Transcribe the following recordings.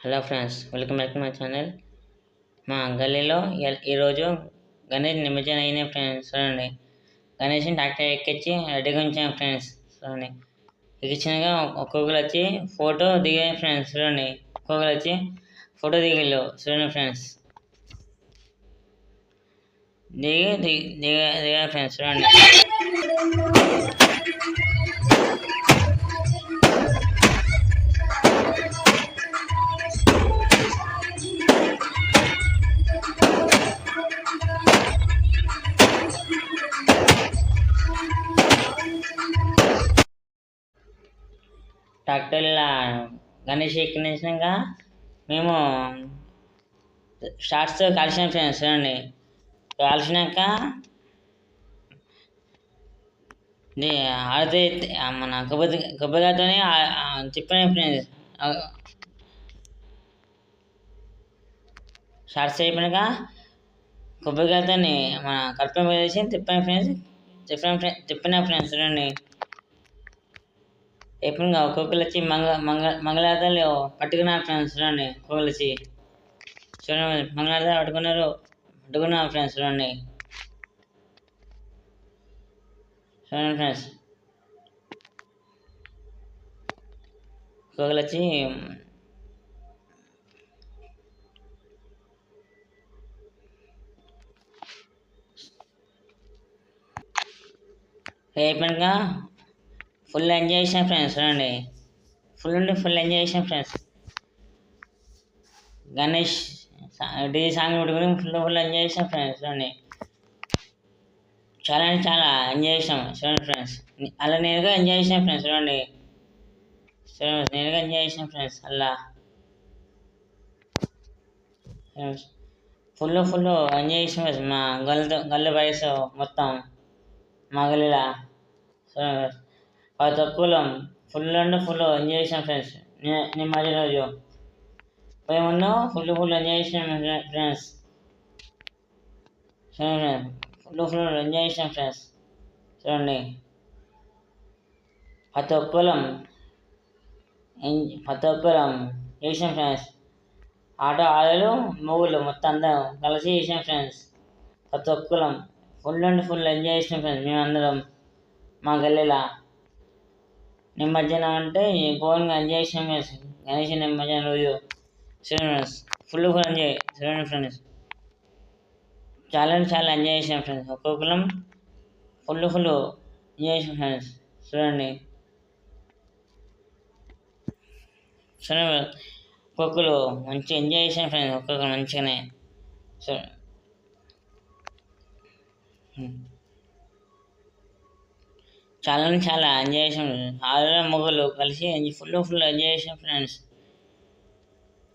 Hello friends, welcome back to my channel. మా గల్లీలో ఈరోజు గణేష్ నిమజ్జనం అయినాయి ఫ్రెండ్స్. చూడండి, గణేష్ని ట్రాక్టర్ ఎక్కించి రెడీగా ఉంచాం ఫ్రెండ్స్. చూడండి, ఎక్కించినాక ఒక్కొక్కరు వచ్చి ఫోటో దిగాయి ఫ్రెండ్స్. చూడండి, ఒక్కొక్కరు వచ్చి ఫోటో దిగిళ్ళు. చూడండి ఫ్రెండ్స్, దిగా ఫ్రెండ్స్. చూడండి, ట్రాక్టర్ల గణేష్ ఎక్కించినాక మేము షార్ట్స్ కలిసాం ఫ్రెండ్స్. చూడండి, కాల్చినాక ఆడితే మన కొబ్బరికాయతో తిప్పాను ఫ్రెండ్స్. షార్ట్స్ అయిపోయినాక కొబ్బరికాయతో మన కర్పూరం వేసి తిప్పాను ఫ్రెండ్స్. తిప్పిన ఫ్రెండ్స్. చూడండి, ఎప్పుడు ఒక్కొక్కరు వచ్చి మంగళారతలు పట్టుకున్నారు ఫ్రెండ్స్. చూడండి, ఒక్కొక్కరు వచ్చి చూడండి మంగళారతలు పట్టుకున్నారు ఫ్రెండ్స్. చూడండి ఫ్రెండ్స్, ఒక్కొక్కరు వచ్చి అయిపోయాక ఫుల్ ఎంజాయ్ చేసాం ఫ్రెండ్స్. చూడండి, ఫుల్ ఎంజాయ్ చేసాం ఫ్రెండ్స్. గణేష్ డీ సాంగ్ పెట్టుకుని ఫుల్ ఎంజాయ్ చేసాం ఫ్రెండ్స్. చూడండి, చాలా అంటే చాలా ఎంజాయ్ చేసాం. చూడండి ఫ్రెండ్స్, అలా నేనుగా ఎంజాయ్ చేసాం ఫ్రెండ్స్. చూడండి, నేనుగా ఎంజాయ్ చేసాం ఫ్రెండ్స్. అలా ఫుల్ ఎంజాయ్ చేసాం ఫ్రెండ్స్. మా గల్లు వయసు మొత్తం మా గల్లీలో తక్కువలో ఫుల్ ఎంజాయ్ చేసాం ఫ్రెండ్స్. నిమజ్జనం రోజు పోయేముందు ఫుల్ ఎంజాయ్ చేసాం ఫ్రెండ్స్. ఫుల్ ఎంజాయ్ చేసాం ఫ్రెండ్స్. చూడండి, ప్రతి ఒక్కరం చేసాం ఫ్రెండ్స్. ఆడలు మొగుళ్ళు మొత్తం అందరం కలిసి చేసాం ఫ్రెండ్స్. ప్రతి ఒక్కరం ఫుల్ ఎంజాయ్ చేసాం ఫ్రెండ్స్. మేమందరం మా గల్లీలో నిమజ్జనం అంటే ఘోరంగా ఎంజాయ్ చేసాం ఫ్రెండ్స్. గణేష్ నిమజ్జనం రోజు చూడండి ఫ్రెండ్స్, ఫుల్ ఎంజాయ్. చూడండి ఫ్రెండ్స్, చాలా అంటే చాలా ఎంజాయ్ చేసాం ఫ్రెండ్స్. ఒక్కొక్కరం ఫుల్ ఎంజాయ్ చేసాం ఫ్రెండ్స్. చూడండి ఒక్కొక్కరు మంచిగా ఎంజాయ్ చేసాం ఫ్రెండ్స్. ఒక్కొక్కరు మంచిగానే చాలా అంటే చాలా ఎంజాయ్ చేసాం. ఆడల మొగలు కలిసి ఫుల్ ఎంజాయ్ చేసాం ఫ్రెండ్స్.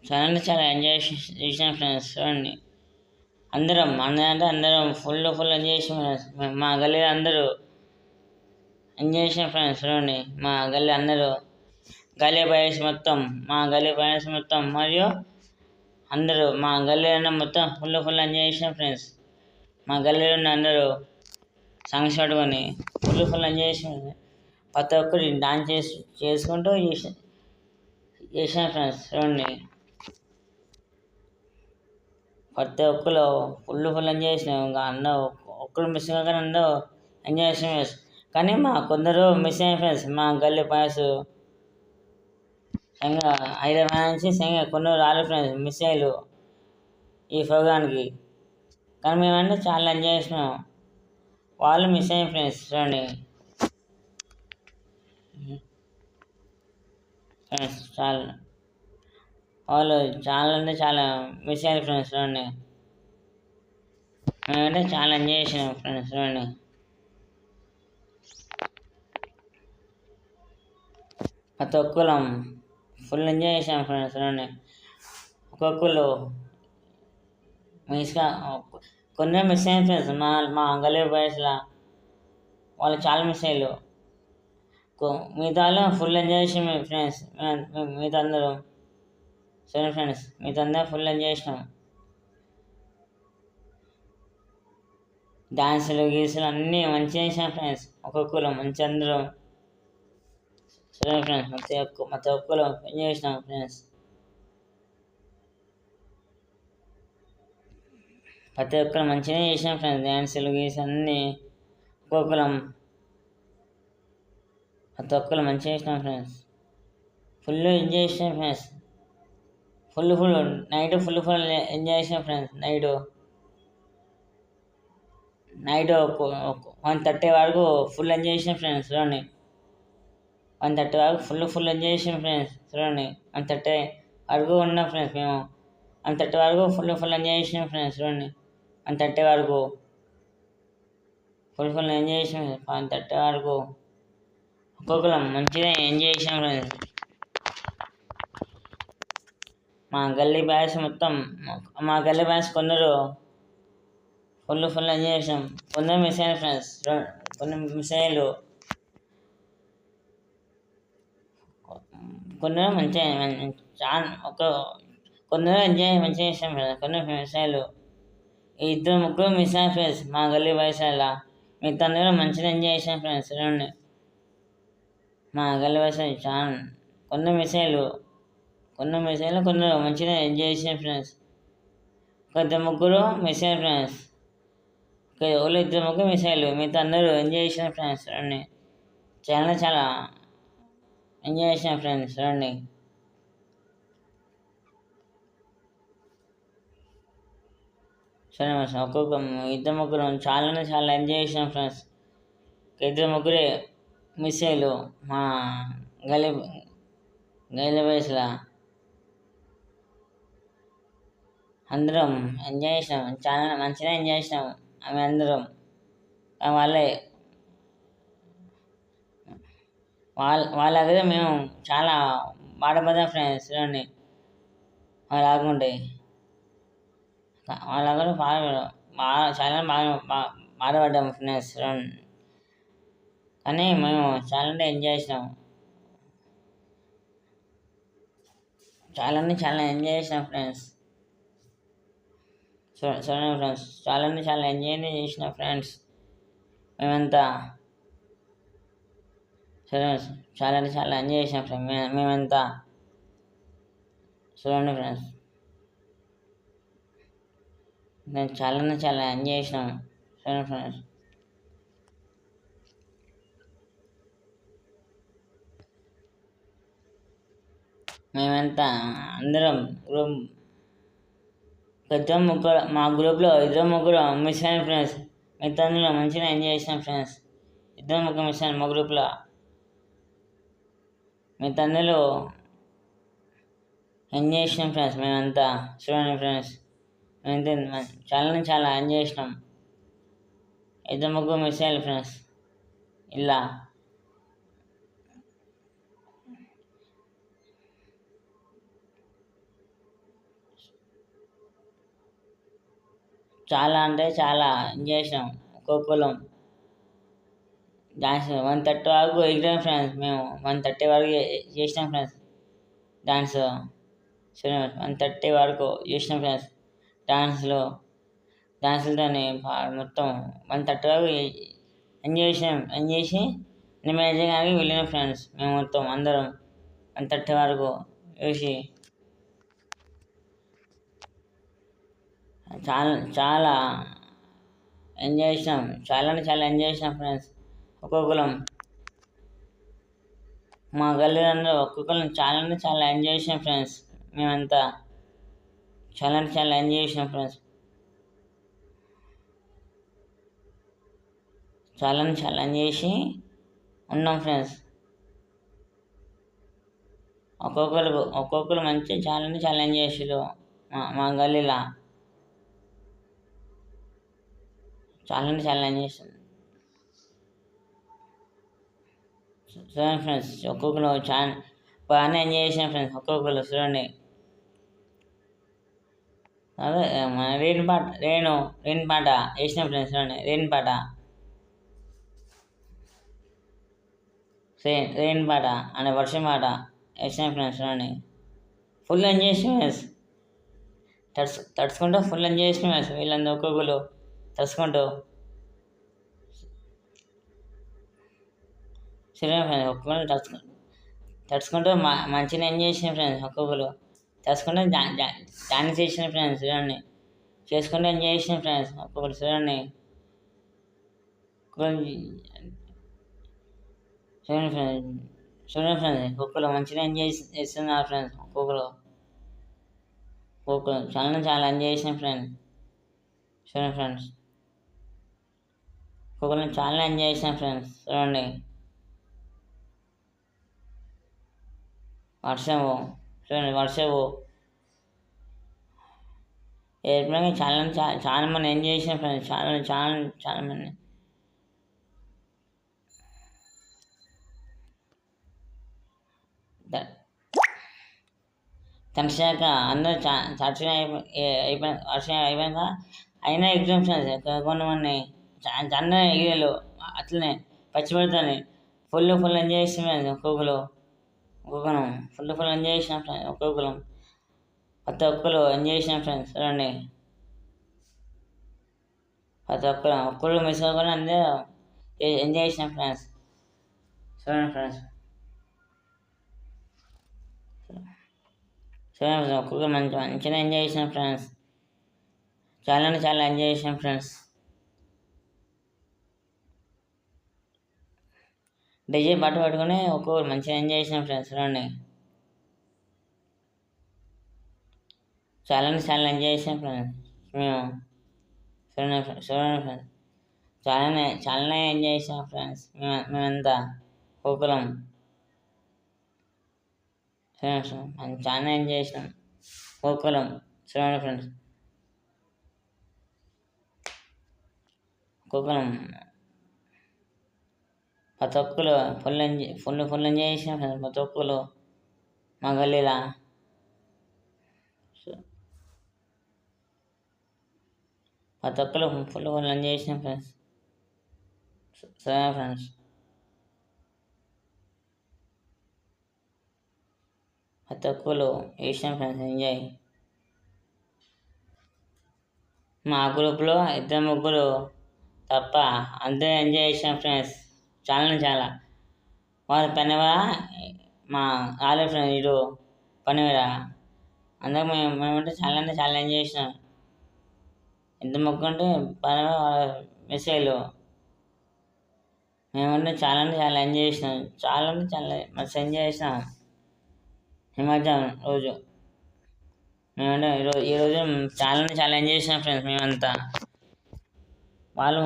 చాలా అంటే చాలా ఎంజాయ్ చేసాం ఫ్రెండ్స్. చూడండి, అందరం ఫుల్ ఎంజాయ్ చేసాం ఫ్రెండ్స్. మా గల్లీలో అందరూ ఎంజాయ్ చేసాం ఫ్రెండ్స్. చూడండి, మా గల్లీ అందరూ గల్లీ బాయ్స్ మొత్తం మరియు అందరూ మా గల్లీలో మొత్తం ఫుల్ ఎంజాయ్ చేసాం ఫ్రెండ్స్. మా గల్లీలో ఉన్న అందరూ సాంగ్స్ పట్టుకొని ఫుల్ ఎంజాయ్ చేసాం. ప్రతి ఒక్కరు డాన్స్ చేసుకుంటూ చేసాం ఫ్రెండ్స్. చూడండి, ప్రతి ఒక్కరు ఫుల్ ఎంజాయ్ చేసినాం. ఇంకా అందరూ ఒక్కరు మిస్ కాగానే అందరూ ఎంజాయ్ చేసాం ఫ్రెండ్స్. కానీ కొందరు మిస్ అయ్యాం ఫ్రెండ్స్. మా గల్లీ బాయ్స్ హైదరాబాద్ నుంచి కొన్ని రాలేదు ఫ్రెండ్స్, మిస్ అయ్యారు ఈ ప్రోగ్రామ్కి. కానీ మేమంటే చాలా ఎంజాయ్ చేసినాం, వాళ్ళు మిస్ అయ్యాం ఫ్రెండ్స్. చూడండి ఫ్రెండ్స్, వాళ్ళు చాలా అంటే చాలా మిస్ అయ్యారు ఫ్రెండ్స్. చూడండి, మేమంటే చాలా ఎంజాయ్ చేసినాం ఫ్రెండ్స్. చూడండి, ప్రతి ఒక్కరం ఫుల్ ఎంజాయ్ చేసాం ఫ్రెండ్స్. చూడండి, ఒక్కొక్కరు కొన్ని మిస్ అయ్యాం ఫ్రెండ్స్. మా గల్లీ బాయ్స్లో వాళ్ళు చాలా మిస్ అయ్యారు. మిగతా వాళ్ళు ఫుల్ ఎంజాయ్ చేసాం ఫ్రెండ్స్. మిగతా అందరూ సరే ఫ్రెండ్స్, మిగతా అందరూ ఫుల్ ఎంజాయ్ చేసినాం. డాన్సులు గీసులు అన్నీ మంచిగా చేసాం ఫ్రెండ్స్. ఒక్కొక్కరు మంచి అందరూ సరే ఫ్రెండ్స్, ప్రతి ఒక్కరు ఎంజాయ్ చేసినాం ఫ్రెండ్స్. ప్రతి ఒక్కరు మంచిగా చేసినాం ఫ్రెండ్స్, డ్యాన్సులు గీస్ అన్నీ ఒక్కొక్కరం ప్రతి ఒక్కరు మంచిగా చేసినాం ఫ్రెండ్స్. ఫుల్ ఎంజాయ్ చేసినాం ఫ్రెండ్స్. ఫుల్ నైట్ ఎంజాయ్ చేసినాం ఫ్రెండ్స్. నైట్ 1:30 వరకు ఫుల్ ఎంజాయ్ చేసినాం ఫ్రెండ్స్. చూడండి 1:30 వరకు ఫుల్ ఎంజాయ్ చేసినాం ఫ్రెండ్స్. చూడండి 1:30 వరకు ఉన్నాం ఫ్రెండ్స్ మేము. 1:30 వరకు ఫుల్ ఎంజాయ్ చేసినాం ఫ్రెండ్స్. చూడండి 1:30 వరకు ఫుల్ ఎంజాయ్ చేసినాం 1:30 వరకు ఒక్కొక్కరం మంచిగా ఎంజాయ్ చేసినాం ఫ్రెండ్స్. మా గల్లీ బాయ్స్ కొందరు ఫుల్ ఎంజాయ్ చేసాం. కొందరు మిస్ అయ్యారు ఫ్రెండ్స్. కొందరు మిస్ అయ్యారు. కొందరు కొందరు మంచిగా చేసాం ఫ్రెండ్స్. కొందరు మిస్ అయ్యారు. ఈ 2-3 మిస్ అయ్యారు ఫ్రెండ్స్ మా గల్లీ బాయ్స్ అలా. మిగతా అందరూ మంచిగా ఎంజాయ్ చేసాం ఫ్రెండ్స్. చూడండి మా గల్లీ బాయ్స్ చాలా కొందరు మిస్ అయ్యారు. కొందరు మంచిగా ఎంజాయ్ చేసాం ఫ్రెండ్స్. 2-3 మిస్ అయ్యారు ఫ్రెండ్స్. ఓన్లీ 2-3 మిస్ అయ్యారు. మిగతా అందరూ ఎంజాయ్ చేసాం ఫ్రెండ్స్. చూడండి చాలా ఎంజాయ్ చేసాం ఫ్రెండ్స్. చూడండి ఒక్కొక్క 2-3 చాలా ఎంజాయ్ చేసాం ఫ్రెండ్స్. 2-3 మిస్ అయ్యారు మా గల్లీ బాయ్స్లా. అందరం ఎంజాయ్ చేసినాం. చాలా మంచిగా ఎంజాయ్ చేసినాం అవి అందరం. వాళ్ళ దగ్గర మేము చాలా బాధపడ్డాం ఫ్రెండ్స్. చూడండి వాళ్ళు రాకుంటే వాళ్ళ దగ్గర చాలా బాధపడ్డాం ఫ్రెండ్స్. కానీ మేము చాలా ఎంజాయ్ చేసినాం. చాలా ఎంజాయ్ చేసినాం ఫ్రెండ్స్. చూడండి ఫ్రెండ్స్ చాలా ఎంజాయ్ చేసినాం ఫ్రెండ్స్ మేమంతా. సరే చాలా ఎంజాయ్ చేసాం ఫ్రెండ్స్ మేమంతా. చూడండి ఫ్రెండ్స్ నేను చాలా ఎంజాయ్ చేసినాం. చూడండి ఫ్రెండ్స్ మేమంతా అందరం మా గ్రూప్లో 2-3 మిస్ అయ్యాను ఫ్రెండ్స్. మిగతా అందులో మంచిగా ఎంజాయ్ చేసినాం ఫ్రెండ్స్. 2-3 మిస్ అయ్యాను మా గ్రూప్లో. మిగతా అందులో ఎంజాయ్ చేసినాం ఫ్రెండ్స్ మేమంతా. చూడండి ఫ్రెండ్స్ మేమైతే చాలా ఎంజాయ్ చేసినాం. 2-3 మిస్ అయ్యారు ఫ్రెండ్స్. ఇలా చాలా ఎంజాయ్ చేసినాం. ఒక్కొక్కరం డాన్స్ 1:30 వరకు ఎగిరాం ఫ్రెండ్స్ మేము. 1:30 వరకు చేసినాం ఫ్రెండ్స్ డాన్స్. 1:30 వరకు చేసినాం ఫ్రెండ్స్ డాన్సులతోనే మొత్తం 1:30 వరకు ఎంజాయ్ చేసి నిమజ్జనానికి వెళ్ళినాం ఫ్రెండ్స్ మేము మొత్తం అందరం. 1:30 వరకు చూసి చాలా ఎంజాయ్ చేసినాం. చాలా ఎంజాయ్ చేసినాం ఫ్రెండ్స్. ఒక్కొక్కరం మా గల్లీలో అందరూ ఒక్కొక్కరం చాలా ఎంజాయ్ చేసినాం ఫ్రెండ్స్ మేమంతా. చాలా ఎంజాయ్ చేసినాం ఫ్రెండ్స్. చాలా ఎంజాయ్ చేసి ఉన్నాం ఫ్రెండ్స్. ఒక్కొక్కరు మంచిగా చాలా ఎంజాయ్ చేసారు మా గల్లీలో. చాలా ఎంజాయ్ చేసారు. చూడండి ఫ్రెండ్స్ ఒక్కొక్కరు చాలా బాగానే ఎంజాయ్ చేసాం ఫ్రెండ్స్. ఒక్కొక్కరు చూడండి అదే మన రెయిన్ పాట వేసినాం ఫ్రెండ్స్. చూడండి రెయిన్ పాట అనే వర్షం పాట వేసినాం ఫ్రెండ్స్. చూడండి ఫుల్ ఎంజాయ్ చేసాం ఫ్రెండ్స్. తడుచుకుంటూ ఫుల్ ఎంజాయ్ చేసినాం ఫ్రెండ్స్. వీళ్ళందరూ ఒక్కొక్కరు తడుచుకుంటూ సరే ఫ్రెండ్స్ ఒక్కొక్కరు తడుచుకుంటూ మంచిగా ఎంజాయ్ చేసినాం ఫ్రెండ్స్. ఒక్కొక్కరు తడుచుకుంటూ డాన్స్ చేసిన ఫ్రెండ్స్. చూడండి చేసుకుంటూ ఎంజాయ్ చేసినాం ఫ్రెండ్స్. ఒక్కొక్కటి చూడండి, చూడండి ఫ్రెండ్స్, చూడండి ఫ్రెండ్స్, ఒక్కొక్కరు మంచిగా ఎంజాయ్ చేస్తున్నారు ఫ్రెండ్స్. ఒక్కొక్కరు చాలా ఎంజాయ్ చేసినాం ఫ్రెండ్స్. చూడండి ఫ్రెండ్స్, ఒక్కొక్కరు చాలా ఎంజాయ్ చేసినాం ఫ్రెండ్స్. చూడండి, వర్షము, చూడండి వర్షము ఎప్పుడైనా చాలా మంది ఎంజాయ్ చేసిన ఫ్రెండ్స్. చాలా మంది తడిచాక అందరూ తడిచిన వర్షం అయిపోయాక అయినా ఎగ్జామ్ ఫ్రెండ్స్. కొంతమంది అందరూ ఎగిరేలు అట్లనే పచ్చి పెడతాను ఫుల్ ఎంజాయ్ చేస్తున్నాం ఫ్రెండ్స్. ఒక్కొక్కరు ఫుల్ ఎంజాయ్ చేసినాం ఫ్రెండ్స్. ప్రతి ఒక్కరు ఎంజాయ్ చేసినాం ఫ్రెండ్స్. చూడండి, ప్రతి ఒక్కరు మిస్ అవ్వకుండా అందరూ ఎంజాయ్ చేసినాం ఫ్రెండ్స్. చూడండి ఫ్రెండ్స్, ఒక్కొక్కరు మంచిగా ఎంజాయ్ చేసినాం ఫ్రెండ్స్. చాలా ఎంజాయ్ చేసినాం ఫ్రెండ్స్. డీజే పాట పట్టుకొని ఒక్కొక్కరు మంచిగా ఎంజాయ్ చేసినాం ఫ్రెండ్స్. చూడండి, చాలా ఎంజాయ్ చేసాం ఫ్రెండ్స్ మేము. చూడండి ఫ్రెండ్స్, చాలా ఎంజాయ్ చేసాం ఫ్రెండ్స్ మేమంతా ఒక్కొక్కరం. చూడండి ఫ్రెండ్స్, చాలా ఎంజాయ్ చేసినాం ఒక్కొక్కరం. చూడండి ఫ్రెండ్స్, ఒక్కొక్కరం ప్రతి ఒక్కరు ఫుల్ ఎంజాయ్ చేసినాం ఫ్రెండ్స్. ప్రతి ఒక్కరు మా గల్లీలా ప్రతి ఒక్కరు ఫుల్ ఎంజాయ్ చేసినాం ఫ్రెండ్స్. సరే ఫ్రెండ్స్, ప్రతి ఒక్కరు చేసినాం ఫ్రెండ్స్ ఎంజాయ్. మా గ్రూప్లో 2-3 తప్ప అందరూ ఎంజాయ్ చేసినాం ఫ్రెండ్స్. చాలా వాళ్ళ పనివర మా ఆలే ఫ్రెండ్స్ ఇటు పనివర అందరూ మేమంటే చాలా ఎంజాయ్ చేసినాం. ఎంత మొక్కంటే పనివర మెసేజ్లు మేమంటే చాలా ఎంజాయ్ చేసినాం. చాలా మస్తు ఎంజాయ్ చేసినాం నిమజ్జనం రోజు. మేమంటే ఈరోజు చాలా ఎంజాయ్ చేసినాం ఫ్రెండ్స్ మేమంతా. వాళ్ళు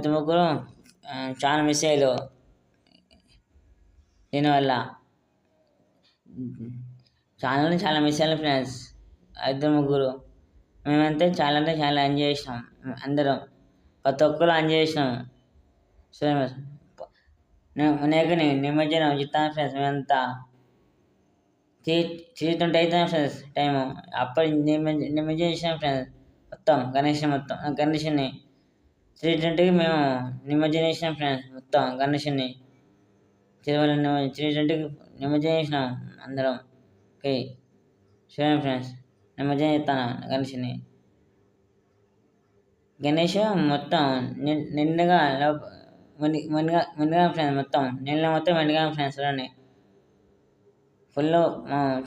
2-3 చాలా మిస్ అయ్యారు దీనివల్ల. చాలా మిస్ అయ్యారు ఫ్రెండ్స్ 2-3. మేమంతా చాలా ఎంజాయ్ చేసినాం అందరం. ప్రతి ఒక్కరు ఎంజాయ్ చేసినాం. వినాయకుని నిమజ్జనం చెప్తాను ఫ్రెండ్స్. మేమంతా 3:20 అవుతాం ఫ్రెండ్స్ టైము. అప్పుడు నిమజ్జనం చేసినాం ఫ్రెండ్స్ మొత్తం గణేషుని 3:20కి మేము నిమజ్జనం చేసినాం ఫ్రెండ్స్. మొత్తం గణేషుని 3:20కి నిమజ్జనం చేసినాం అందరం. ఓకే, చూడండి ఫ్రెండ్స్, నిమజ్జనం చేస్తాను గణేష్ మొత్తం నిండుగా ఫ్రెండ్స్. మొత్తం నిండుగా ఫ్రెండ్స్. చూడండి, ఫుల్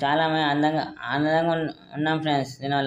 చాలా ఆనందంగా ఉన్నాం ఫ్రెండ్స్ దీనివల్ల.